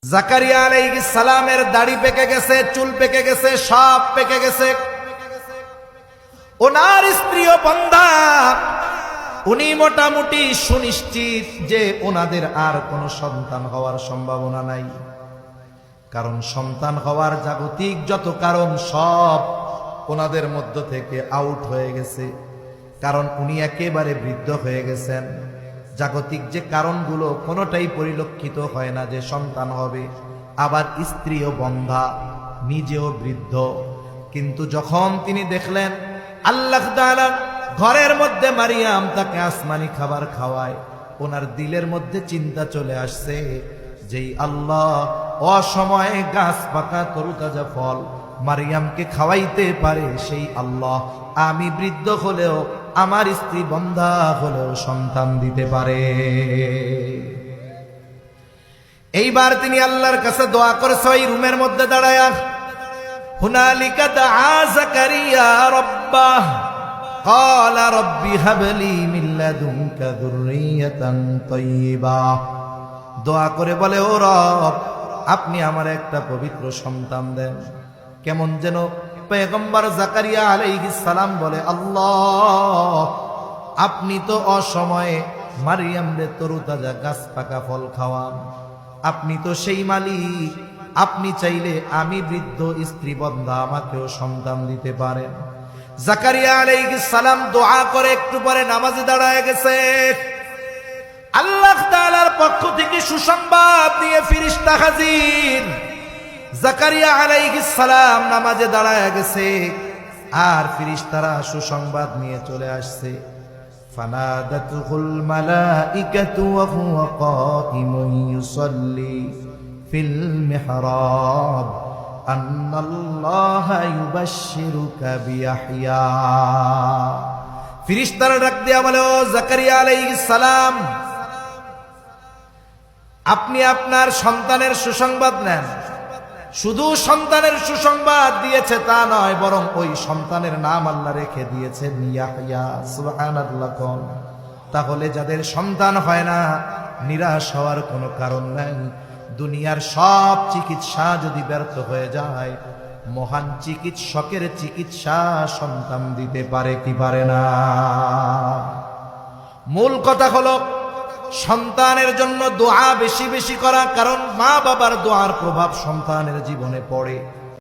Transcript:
জাকারিয়া আলাইহিস সালামের দাড়ি পেকে গেছে, চুল পেকে গেছে, সব পেকে গেছে। ওনার স্ত্রীও বন্ধা, উনি মোটামুটি সুনিশ্চিত যে ওনাদের আর কোনো সন্তান হওয়ার সম্ভাবনা নাই। কারণ সন্তান হওয়ার জাগতিক যত কারণ সব ওনাদের মধ্য থেকে আউট হয়ে গেছে। কারণ উনি একেবারে বৃদ্ধ হয়ে গেছেন। জাগতিক যে কারণগুলো কোনোটাই পরিলক্ষিত হয় না যে সন্তান হবে। আবার স্ত্রীও বন্ধা, নিজেও বৃদ্ধ। কিন্তু যখন তিনি দেখলেন আল্লাহ তাআলা ঘরের মধ্যে মারিয়াম তাকে আসমানি খাবার খাওয়ায়, ওনার দিলের মধ্যে চিন্তা চলে আসছে যেই আল্লাহ অসময়ে গাছ পাকা তরুতাজা ফল মারিয়ামকে খাওয়াইতে পারে, সেই আল্লাহ আমি বৃদ্ধ হলেও আমার স্ত্রী বন্ধা হলেও সন্তান দিতে পারে। এইবার তিনি আল্লাহর কাছে দোয়া করেছে ওই রুমের মধ্যে দাঁড়ায়া। হুনালিকা দাআ জাকারিয়া রাব্বাহ ক্বালা রাব্বি হাবলি মিন লাদুনকা যুররিয়াতান তাইয়্যিবাহ। দোয়া করে বলে, ও রব, আপনি আমার একটা পবিত্র সন্তান দেন। কেমন যেন পয়গম্বর জাকারিয়া আলাইহিস সালাম বলে, আল্লাহ আপনি তো অসময়ে মারিয়ামরে তরুতাজা গাছ পাকা ফল খাওয়ান, আপনি তো সেই মালিক, আপনি চাইলে আমি বৃদ্ধ স্ত্রী বন্ধা আমাকেও সন্তান দিতে পারেন। জাকারিয়া আলাইহিস সালাম দোয়া করে একটু পরে নামাজে দাঁড়ায় গেছে। আল্লাহ তাআলার পক্ষ থেকে সুসংবাদ নিয়ে ফেরেশতা হাজির। জাকারিয়া আলাইহিস সালাম নামাজে দাঁড়ায় গেছে আর ফেরেশতারা সুসংবাদ নিয়ে চলে আসছে। ফানাদাতুল মালাইকাতু ওয়া হুয়া কাইমুন ইউসাল্লি ফিল মিহরাব আন্নাল্লাহা ইউবাশশিরুকা বিয়াহইয়া। ফেরেশতারা ডাক দিয়ে বলে, ও জাকারিয়া আলাইহিস সালাম, আপনি আপনার সন্তানের সুসংবাদ নেন। শুধু সন্তানের সুসংবাদ দিয়েছে তা নয়, বরং ওই সন্তানের নাম আল্লাহ রেখে দিয়েছেন ইয়াহইয়া। সুবহানাল্লাহ। তাহলে যাদের সন্তান হয় না নিরাশ হওয়ার কোনো কারণ নাই। দুনিয়ার সব চিকিৎসা যদি ব্যর্থ হয়ে যায়, মহান চিকিৎসকের চিকিৎসা সন্তান দিতে পারে কি পারে না? মূল কথা হলো সন্তানের জন্য দোয়া বেশি বেশি করা, কারণ মা বাবার দোয়ার প্রভাব সন্তানের জীবনে পড়ে।